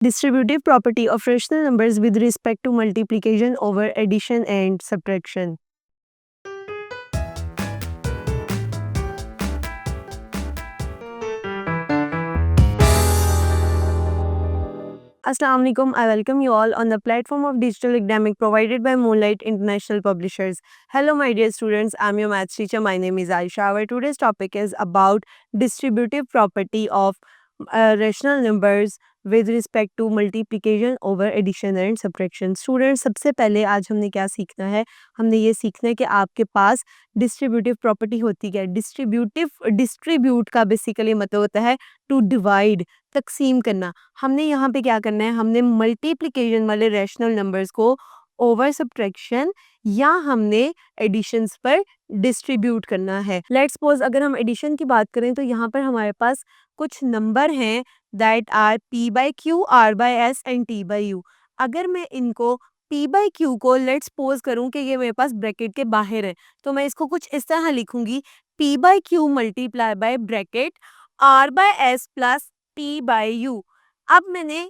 Distributive property of rational numbers with respect to multiplication over addition and subtraction. Assalamu alaikum. I welcome you all on the platform of digital academic provided by Moonlight International Publishers. Hello, my dear students. I'm your maths teacher. My name is Aisha. Our today's topic is about distributive property of rational numbers with respect to multiplication over addition and subtraction. Students, सबसे पहले आज हमने क्या सीखना है? हमने ये सीखना है कि आपके पास डिस्ट्रीब्यूटिव प्रॉपर्टी होती है. डिस्ट्रीब्यूट का बेसिकली मतलब होता है टू डिवाइड, तकसीम करना. हमने यहाँ पे क्या करना है, हमने मल्टीप्लिकेशन वाले रैशनल नंबर्स को ओवर सब्ट्रैक्शन या हमने एडिशंस पर डिस्ट्रीब्यूट करना है. लेट्स सपोज अगर हम एडिशन की बात करें तो यहाँ पर हमारे पास कुछ नंबर हैं that are p by q, r by s and t by u. अगर मैं इनको p बाई क्यू को लेट्स सपोज करूँ कि ये मेरे पास ब्रैकेट के बाहर है, तो मैं इसको कुछ इस तरह लिखूंगी p by q multiply by bracket r by s plus t by u. अब मैंने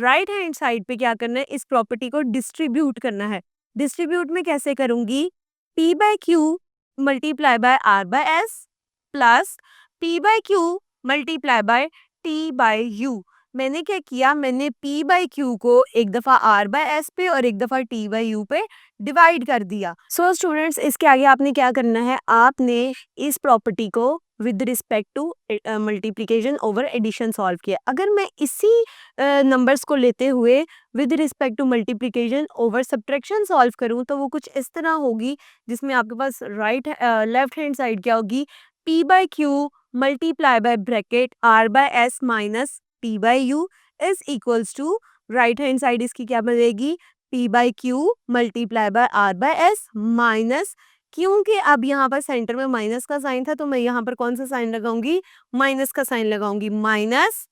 राइट हैंड साइड पे क्या करना है, इस प्रॉपर्टी को डिस्ट्रीब्यूट करना है. डिस्ट्रीब्यूट में कैसे करूंगी, p by q multiply by r by s plus p by q multiply by t by u. मैंने क्या किया, मैंने p बाई क्यू को एक दफ़ा r बाय s पे और एक दफ़ा t बाई यू पे डिवाइड कर दिया. सो स्टूडेंट्स, इसके आगे आपने क्या करना है, आपने इस प्रॉपर्टी को with respect to multiplication over addition solve किया. अगर मैं इसी नंबर्स को लेते हुए with respect to multiplication over subtraction solve करूं तो वो कुछ इस तरह होगी, जिसमें आपके पास लेफ्ट हैंड साइड क्या होगी, p by q multiply by bracket r by s minus t by u is equals to right hand side इसकी क्या बनेगी, p by q multiply by r by s minus, क्योंकि अब यहाँ पर centre में माइनस का साइन था तो मैं यहाँ पर कौन सा साइन लगाऊंगी, माइनस का साइन लगाऊंगी, minus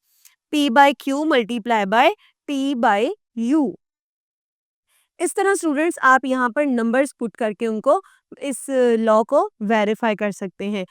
p by q multiply by t by you. इस तरह स्टूडेंट्स आप यहाँ पर नंबर्स पुट करके उनको इस लॉ को वेरीफाई कर सकते हैं.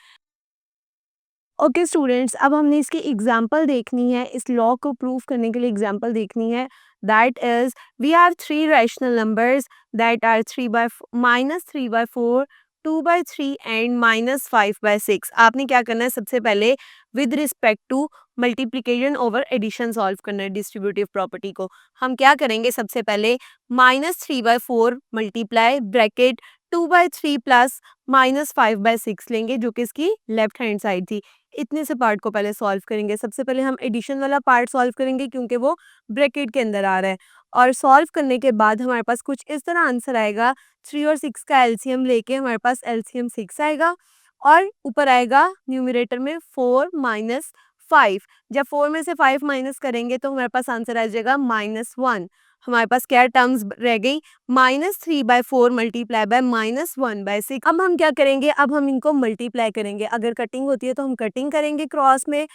ओके स्टूडेंट्स, अब हमने इसकी एग्जांपल देखनी है, इस लॉ को प्रूव करने के लिए एग्जांपल देखनी है. That is we have three rational numbers that are -3/4, 2/3 and -5/6. आपने क्या करना है, सबसे पहले with respect to multiplication over addition solve करना है. डिस्ट्रीब्यूटिव प्रॉपर्टी को हम क्या करेंगे, सबसे पहले -3/4 मल्टीप्लाई ब्रैकेट 2/3 प्लस -5/6 लेंगे, जो कि इसकी लेफ्ट हैंड साइड थी. इतने से पार्ट को पहले सॉल्व करेंगे. सबसे पहले हम एडिशन वाला पार्ट सॉल्व करेंगे क्योंकि वो ब्रैकेट के अंदर आ रहा है. और सॉल्व करने के बाद हमारे पास कुछ इस तरह आंसर आएगा. 3 और 6 का एलसीएम लेके हमारे पास एलसीएम 6 आएगा और ऊपर आएगा न्यूमरेटर में 4 माइनस 5. जब 4 में से 5 माइनस करेंगे तो हमारे पास आंसर आ जाएगा -1. हमारे पास क्या टर्म्स रह गई, -3/4 मल्टीप्लाई बाय -1/6. अब हम क्या करेंगे, अब हम इनको मल्टीप्लाई करेंगे. अगर कटिंग होती है तो हम कटिंग करेंगे क्रॉस में,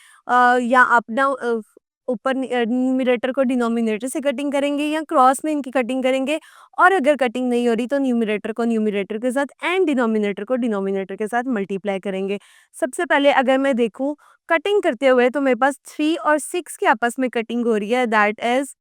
या अपना ऊपर न्यूमरेटर को डिनोमिनेटर से कटिंग करेंगे या क्रॉस में इनकी कटिंग करेंगे. और अगर कटिंग नहीं हो रही तो न्यूमरेटर को न्यूमरेटर के साथ एंड डिनोमिनेटर को डिनोमिनेटर के साथ मल्टीप्लाई करेंगे. सबसे पहले अगर मैं देखूं कटिंग करते हुए तो मेरे पास 3 और 6 के आपस में कटिंग हो रही है. That is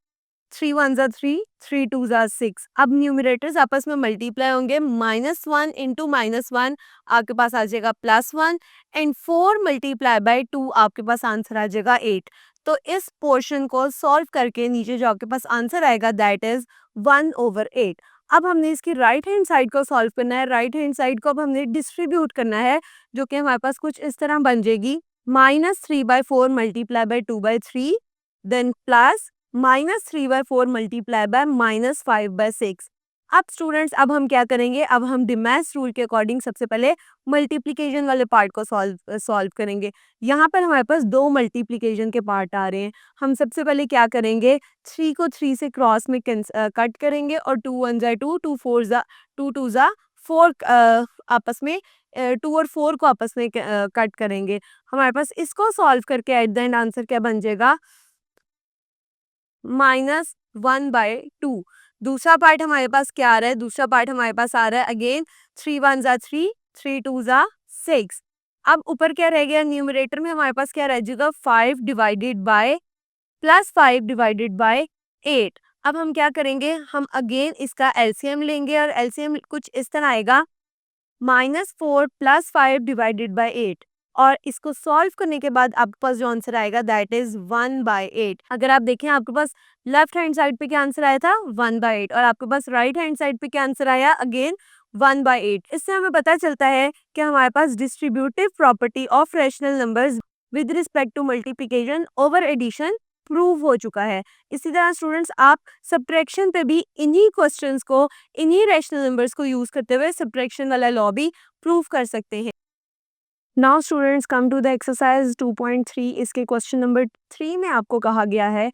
3 1 3, 3 2 6. अब न्यूमरेटर्स आपस में मल्टीप्लाई होंगे, -1 इंटू -1 आपके पास आ जाएगा +1 एंड 4 मल्टीप्लाई बाय 2 आपके पास आंसर आ जाएगा 8. तो इस पोर्शन को सॉल्व करके नीचे जो आपके पास आंसर आएगा दैट इज 1/8. अब हमने इसकी राइट हैंड साइड को सॉल्व करना है. राइट हैंड साइड को अब हमने डिस्ट्रीब्यूट करना है, जो कि हमारे पास कुछ इस तरह बन जाएगी, -3/4 multiply by 2/3 then plus -3/4 multiply by -5/6. अब स्टूडेंट्स, अब हम क्या करेंगे, अब हम डिमैस रूल के अकॉर्डिंग सबसे पहले मल्टीप्लिकेशन वाले पार्ट को सॉल्व करेंगे. यहाँ पर हमारे पास दो मल्टीप्लिकेशन के पार्ट आ रहे हैं. हम सबसे पहले क्या करेंगे, 3 को 3 से क्रॉस में कट करेंगे और 2 1 2, 2 4 2 2 4 आपस में 2 और 4 को आपस में कट करेंगे. हमारे पास इसको सॉल्व करके एट द एंड आंसर क्या बन जाएगा, -1/2. दूसरा पार्ट हमारे पास क्या आ रहा है, दूसरा पार्ट हमारे पास आ रहा है अगेन 3 1 3, 3 2 6. अब ऊपर क्या रह गया, न्यूमरेटर में हमारे पास क्या रह जाएगा, 5 divided by plus 5 divided by 8। अब हम क्या करेंगे, हम अगेन इसका एलसीएम लेंगे और एलसीएम कुछ इस तरह आएगा, -4 प्लस 5 डिवाइडेड बाय 8। और इसको सॉल्व करने के बाद आपके पास जो आंसर आएगा दैट इज 1/8। अगर आप देखें आपके पास लेफ्ट हैंड साइड पे क्या आंसर आया था, 1/8, और आपके पास राइट हैंड साइड पे क्या आंसर आया, अगेन 1/8। इससे हमें पता चलता है कि हमारे पास distributive property of rational numbers with respect to multiplication over addition prove हो चुका है। इसी तरह स्टूडेंट्स आप सब्ट्रैक्शन पे भी इन्हीं क्वेश्चंस को, इन्हीं रैशनल नंबर्स को यूज करते हुए सब्ट्रैक्शन वाला लॉ भी प्रूव कर सकते हैं। Now students come to the exercise 2.3। इसके क्वेश्चन नंबर 3 में आपको कहा गया है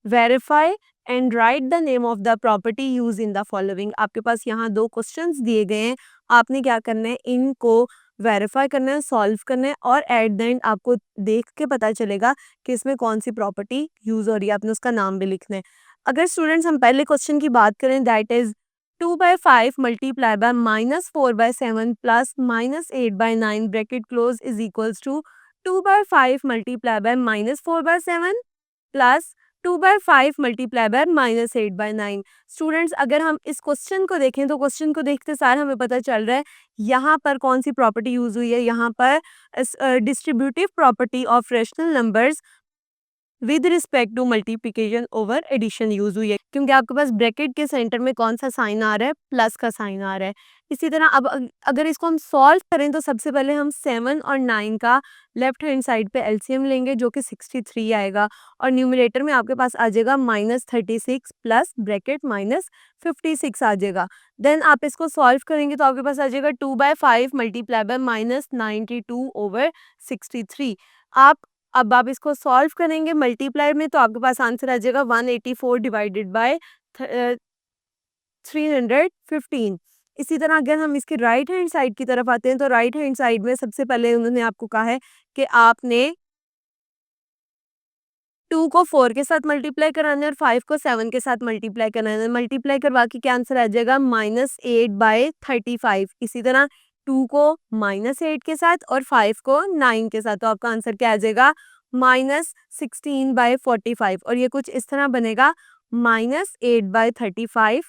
verify and right the name of the property use in the following. आपके पास यहाँ दो क्वेश्चंस दिए गए हैं, आपने क्या करना है, इनको वेरीफाई करना है, सॉल्व करना है, और एट द एंड आपको देख के पता चलेगा कि इसमें कौन सी प्रॉपर्टी यूज हो रही है, आपने उसका नाम भी लिखना है। अगर स्टूडेंट्स हम पहले क्वेश्चन की बात करें that is 2/5 multiply by -4/7 plus -8/9 bracket close is equals to 2/5 multiply by -4/7 plus 2/5 multiply by -8/9। Students अगर हम इस क्वेश्चन को देखें तो क्वेश्चन को देखते सार हमें पता चल रहा है यहाँ पर कौन सी प्रॉपर्टी यूज हुई है, यहाँ पर distributive property of rational numbers with respect to multiplication over addition use हुई है, क्योंकि आपके पास ब्रैकेट के सेंटर में कौन सा साइन आ रहा है, प्लस का साइन आ रहा है। इसी तरह अब अगर इसको हम सॉल्व करें तो सबसे पहले हम 7 और 9 का लेफ्ट हैंड साइड पे एलसीएम लेंगे जो कि 63 आएगा, और न्यूमरेटर में आपके पास आ जाएगा -36 प्लस ब्रैकेट -56 आ जाएगा। देन आप इसको सॉल्व करेंगे तो आपके पास आ जाएगा 2/5 मल्टीप्लाई बाय -92/63। अब आप इसको सॉल्व करेंगे मल्टीप्लाई में तो आपके पास आंसर आ जाएगा 184 डिवाइडेड बाय 315। इसी तरह अगर हम इसके राइट हैंड साइड की तरफ आते हैं तो राइट हैंड साइड में सबसे पहले उन्होंने आपको कहा है कि आपने 2 को 4 के साथ मल्टीप्लाई कराना है और 5 को 7 के साथ मल्टीप्लाई कराना है। मल्टीप्लाई करवा के क्या आंसर आ जाएगा, -8/35। इसी तरह 2 को -8 के साथ और 5 को 9 के साथ, तो आपका आंसर क्या आ जाएगा, -16/45। और ये कुछ इस तरह बनेगा, -8/35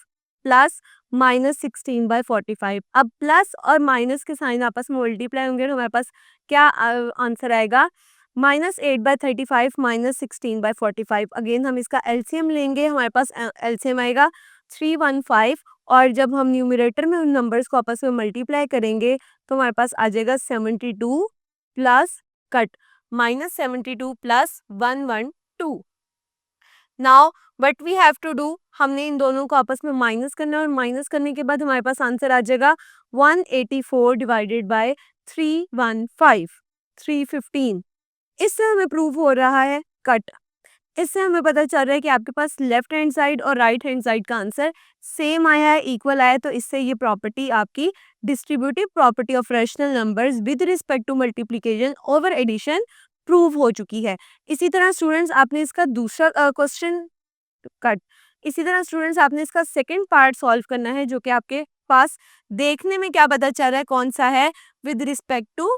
प्लस -16/45। अब प्लस और माइनस के साइन आपस में मल्टीप्लाई होंगे तो हमारे पास क्या आंसर आएगा, -8/35 -16/45। अगेन हम इसका एलसीएम लेंगे, हमारे पास एलसीएम आएगा 315, और जब हम न्यूमरेटर में उन नंबर्स को आपस में मल्टीप्लाई करेंगे तो हमारे पास आ जाएगा 72 plus cut -72 plus 112। Now what we have to do, हमने इन दोनों को आपस में माइनस करना है, और माइनस करने के बाद हमारे पास आंसर आ जाएगा 184 डिवाइडेड बाय 315। इससे हमें प्रूव हो रहा है कट। इससे हमें पता चल रहा है कि आपके पास लेफ्ट हैंड साइड और राइट हैंड साइड का आंसर सेम आया है, इक्वल आया है, तो इससे ये प्रॉपर्टी आपकी distributive property of rational numbers with respect to multiplication over addition prove हो चुकी है। इसी तरह स्टूडेंट्स आपने इसका दूसरा क्वेश्चन कट इसी तरह स्टूडेंट्स आपने इसका सेकंड पार्ट सॉल्व करना है, जो कि आपके पास देखने में क्या पता चल रहा है, कौन सा है, with respect to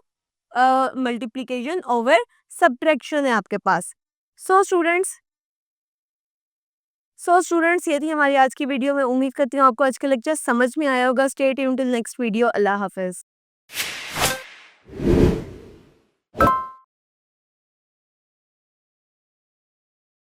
multiplication over subtraction है आपके पास। सो स्टूडेंट्स ये थी हमारी आज की वीडियो। में उम्मीद करती हूँ आपको आज का लेक्चर समझ में आया होगा। Stay tuned till next video. अल्लाह हाफिज।